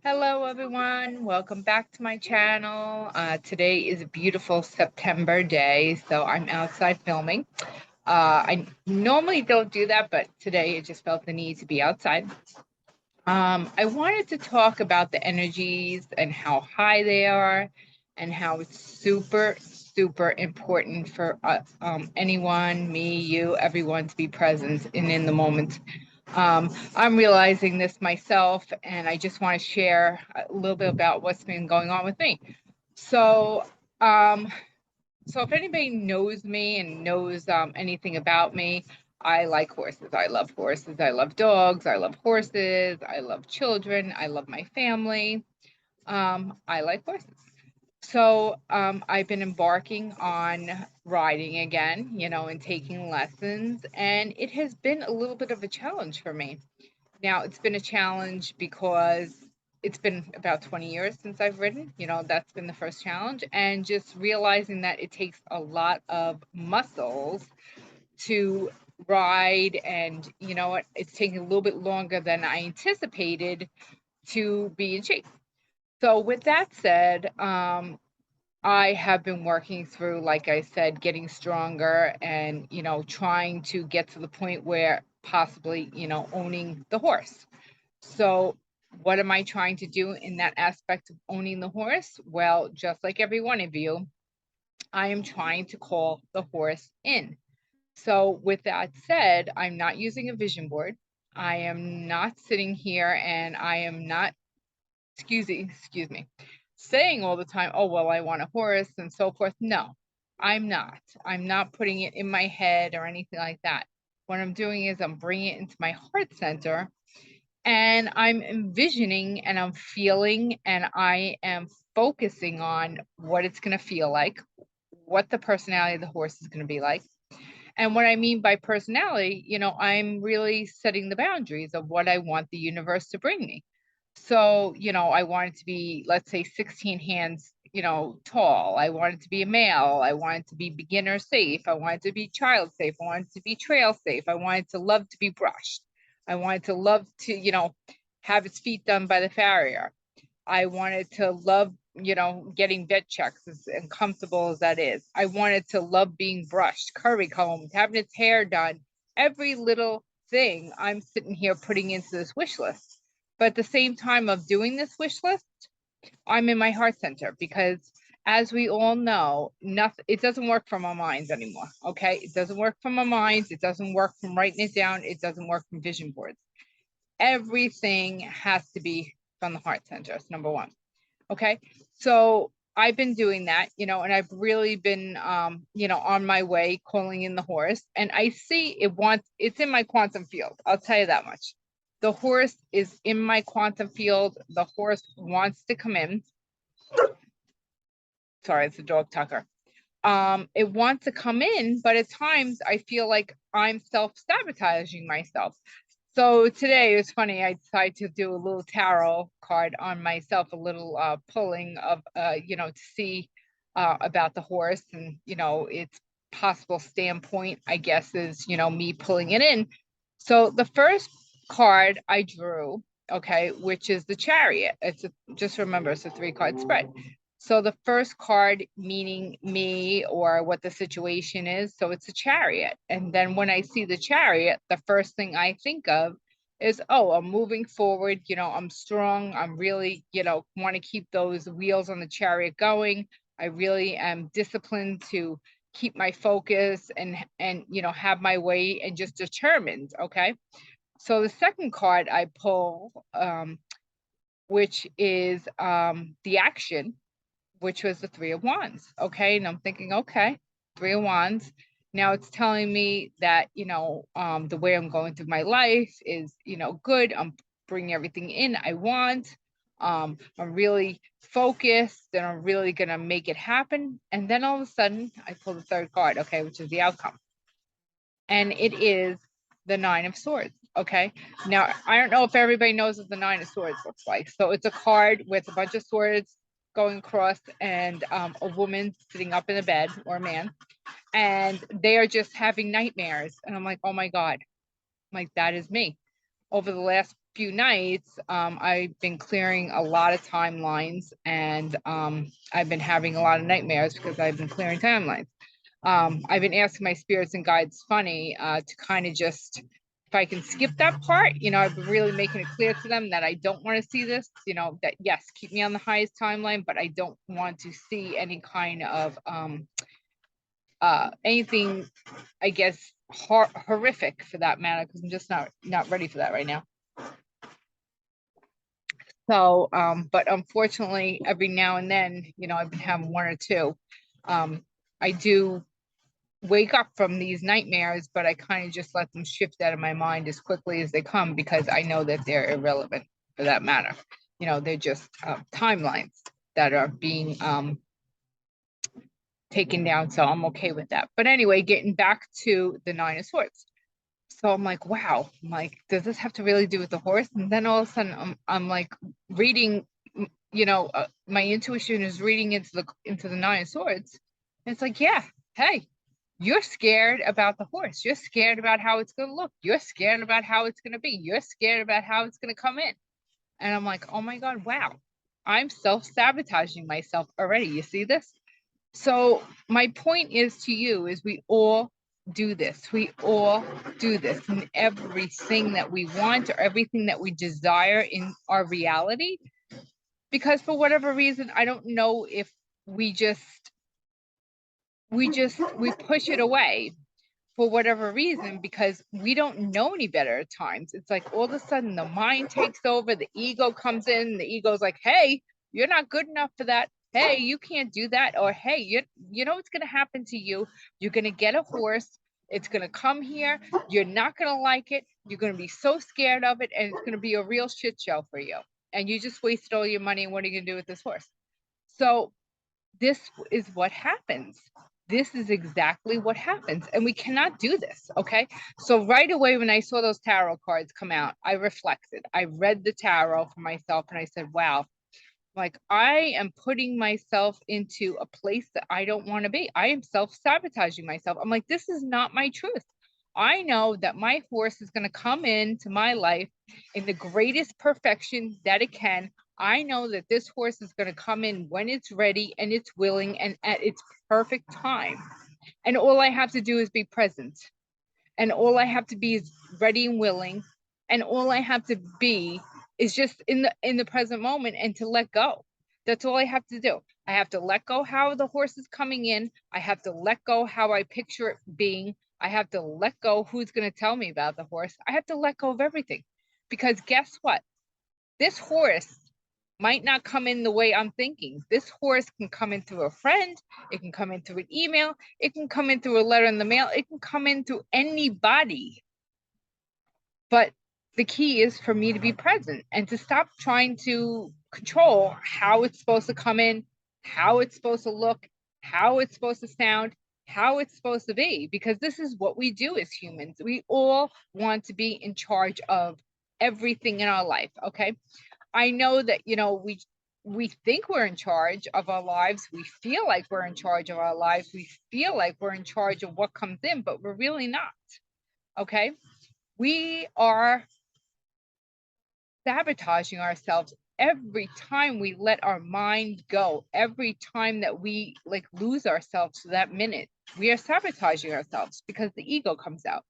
Hello, everyone. Welcome back to my channel. Today is a beautiful September day, so I'm outside filming. I normally don't do that, but today I just felt the need to be outside. I wanted to talk about the energies and how high they are, and how it's super, super important for anyone, me, you, everyone to be present and in the moment. I'm realizing this myself, and I just want to share a little bit about what's been going on with me. So, um, so if anybody knows me and knows anything about me, I like horses. I love horses. I love dogs. I love horses. I love children. I love my family. I like horses. So I've been embarking on riding again, and taking lessons, and it has been a little bit of a challenge for me. Now, it's been a challenge because it's been about 20 years since I've ridden. That's been the first challenge. And just realizing that it takes a lot of muscles to ride. And you know what? It's taking a little bit longer than I anticipated to be in shape. So, with that said, I have been working through, like I said, getting stronger and, trying to get to the point where possibly, owning the horse. So, what am I trying to do in that aspect of owning the horse? Well, just like every one of you, I am trying to call the horse in. So, with that said, I'm not using a vision board. I am not sitting here and I am not, excuse me, saying all the time, oh, well, I want a horse and so forth. No, I'm not. I'm not putting it in my head or anything like that. What I'm doing is I'm bringing it into my heart center, and I'm envisioning and I'm feeling and I am focusing on what it's going to feel like, what the personality of the horse is going to be like. And what I mean by personality, I'm really setting the boundaries of what I want the universe to bring me. So, I want it to be, let's say, 16 hands, tall. I want it to be a male. I want it to be beginner safe. I want it to be child safe. I want it to be trail safe. I want it to love to be brushed. I want it to love to, have its feet done by the farrier. I wanted to love, getting vet checks as uncomfortable as that is. I wanted to love being brushed, curry combed, having its hair done. Every little thing I'm sitting here putting into this wish list. But at the same time of doing this wish list, I'm in my heart center because, as we all know, nothing, it doesn't work from our minds anymore. Okay. It doesn't work from our minds. It doesn't work from writing it down. It doesn't work from vision boards. Everything has to be from the heart center. It's number one. Okay. So I've been doing that, and I've really been, on my way calling in the horse, and I see it's in my quantum field. I'll tell you that much. The horse is in my quantum field. The horse wants to come in. Sorry, it's a dog Tucker. It wants to come in, but at times I feel like I'm self-sabotaging myself. So today it was funny. I decided to do a little tarot card on myself, a little pulling of, to see about the horse and, its possible standpoint, I guess, is, me pulling it in. So the first card I drew, okay, which is the Chariot. Just remember, it's a 3-card spread. So the first card meaning me or what the situation is. So it's a Chariot. And then when I see the Chariot, the first thing I think of is, oh, I'm moving forward. I'm strong. I'm really, want to keep those wheels on the Chariot going. I really am disciplined to keep my focus and have my way, and just determined. Okay. So the second card I pull, which is the action, which was the 3 of Wands. Okay. And I'm thinking, okay, 3 of Wands. Now it's telling me that, the way I'm going through my life is, good. I'm bringing everything in I want. I'm really focused and I'm really going to make it happen. And then all of a sudden I pull the third card, okay, which is the outcome. And it is the 9 of Swords. Okay. Now, I don't know if everybody knows what the 9 of Swords looks like. So it's a card with a bunch of swords going across, and a woman sitting up in a bed, or a man, and they are just having nightmares. And I'm like, oh my God. I'm like, that is me. Over the last few nights, I've been clearing a lot of timelines, and I've been having a lot of nightmares because I've been clearing timelines. I've been asking my spirits and guides funny to kind of just, if I can skip that part, I've been really making it clear to them that I don't want to see this, that yes, keep me on the highest timeline, but I don't want to see any kind of anything, I guess, horrific for that matter, because I'm just not ready for that right now. So, but unfortunately, every now and then, I've been having one or two. I do wake up from these nightmares, but I kind of just let them shift out of my mind as quickly as they come, because I know that they're irrelevant for that matter. They're just timelines that are being taken down. So I'm okay with that. But anyway, getting back to the Nine of Swords. So I'm like, wow, I'm like, does this have to really do with the horse? And then all of a sudden I'm like reading, my intuition is reading into the Nine of Swords. And it's like, yeah, hey, you're scared about the horse. You're scared about how it's going to look. You're scared about how it's going to be. You're scared about how it's going to come in. And I'm like, oh my God, wow, I'm self-sabotaging myself already. You see this? So my point is to you is we all do this. We all do this in everything that we want or everything that we desire in our reality. Because for whatever reason, I don't know if we push it away for whatever reason, because we don't know any better at times. It's like all of a sudden the mind takes over, the ego comes in, the ego's like, hey, you're not good enough for that. Hey, you can't do that. Or hey, you know what's going to happen to you? You're going to get a horse. It's going to come here. You're not going to like it. You're going to be so scared of it, and it's going to be a real shit show for you. And you just wasted all your money. And what are you going to do with this horse? So this is what happens. This is exactly what happens. And we cannot do this. Okay. So right away, when I saw those tarot cards come out, I reflected. I read the tarot for myself and I said, wow, like I am putting myself into a place that I don't want to be. I am self-sabotaging myself. I'm like, this is not my truth. I know that my horse is going to come into my life in the greatest perfection that it can. I know that this horse is going to come in when it's ready and it's willing and at its perfect time. And all I have to do is be present. And all I have to be is ready and willing. And all I have to be is just in the present moment and to let go. That's all I have to do. I have to let go how the horse is coming in. I have to let go how I picture it being. I have to let go who's going to tell me about the horse. I have to let go of everything, because guess what? This horse might not come in the way I'm thinking. This horse can come in through a friend. It can come in through an email. It can come in through a letter in the mail. It can come in through anybody. But the key is for me to be present and to stop trying to control how it's supposed to come in, how it's supposed to look, how it's supposed to sound, how it's supposed to be, because this is what we do as humans. We all want to be in charge of everything in our life. Okay. I know that, we think we're in charge of our lives. We feel like we're in charge of our lives. We feel like we're in charge of what comes in, but we're really not. Okay. We are sabotaging ourselves every time we let our mind go. Every time that we like lose ourselves for that minute, we are sabotaging ourselves because the ego comes out.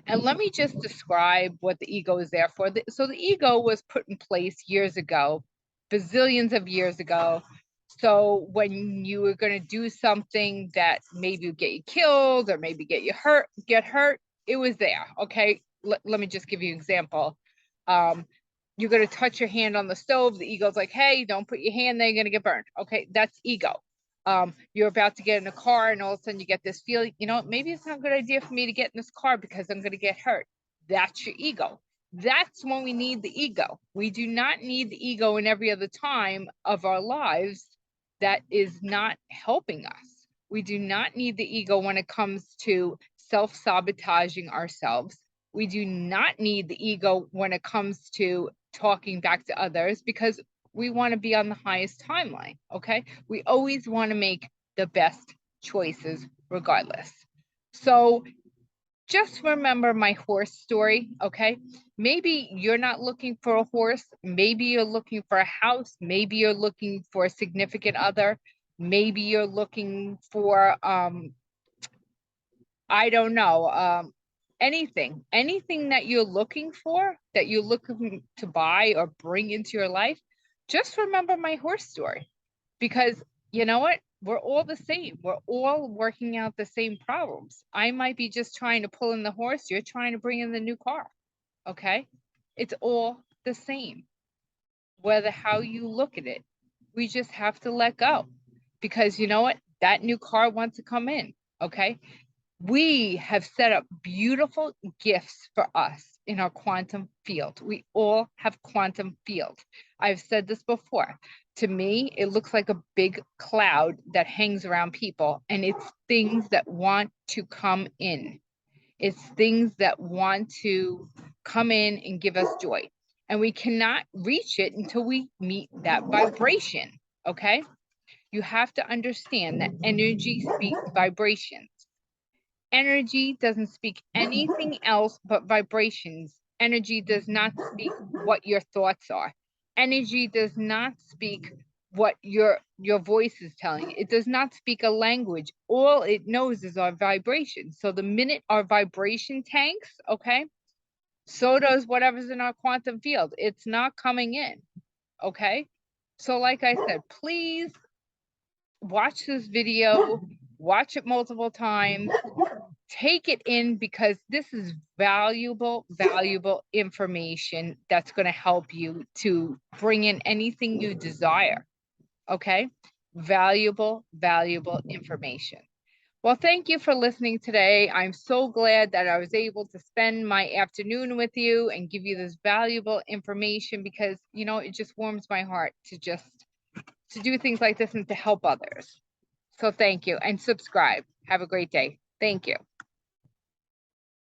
And let me just describe what the ego is there for. So the ego was put in place years ago, bazillions of years ago. So when you were going to do something that maybe would get you killed or maybe get hurt, it was there. Okay. Let me just give you an example. You're going to touch your hand on the stove. The ego's like, hey, don't put your hand there. You're going to get burned. Okay. That's ego. You're about to get in a car and all of a sudden you get this feeling, maybe it's not a good idea for me to get in this car because I'm going to get hurt. That's your ego. That's when we need the ego. We do not need the ego in every other time of our lives that is not helping us. We do not need the ego when it comes to self-sabotaging ourselves. We do not need the ego when it comes to talking back to others, because we want to be on the highest timeline. Okay. We always want to make the best choices regardless. So just remember my horse story, okay? Maybe you're not looking for a horse. Maybe you're looking for a house. Maybe you're looking for a significant other. Maybe you're looking for, I don't know, anything that you're looking for, that you're looking to buy or bring into your life. Just remember my horse story, because you know what? We're all the same. We're all working out the same problems. I might be just trying to pull in the horse. You're trying to bring in the new car. Okay. It's all the same, whether how you look at it. We just have to let go, because you know what? That new car wants to come in. Okay. We have set up beautiful gifts for us in our quantum field. We all have quantum field. I've said this before. To me, it looks like a big cloud that hangs around people, and it's things that want to come in. It's things that want to come in and give us joy. And we cannot reach it until we meet that vibration. Okay. You have to understand that energy speaks vibrations. Energy doesn't speak anything else but vibrations. Energy does not speak what your thoughts are. Energy does not speak what your voice is telling. It does not speak a language. All it knows is our vibration. So the minute our vibration tanks, okay, so does whatever's in our quantum field. It's not coming in, okay? So like I said, please watch this video, watch it multiple times, take it in, because this is valuable information that's going to help you to bring in anything you desire. Okay. Valuable information. Well, thank you for listening today. I'm so glad that I was able to spend my afternoon with you and give you this valuable information, because you know, it just warms my heart to do things like this and to help others. So thank you, and subscribe. Have a great day. Thank you.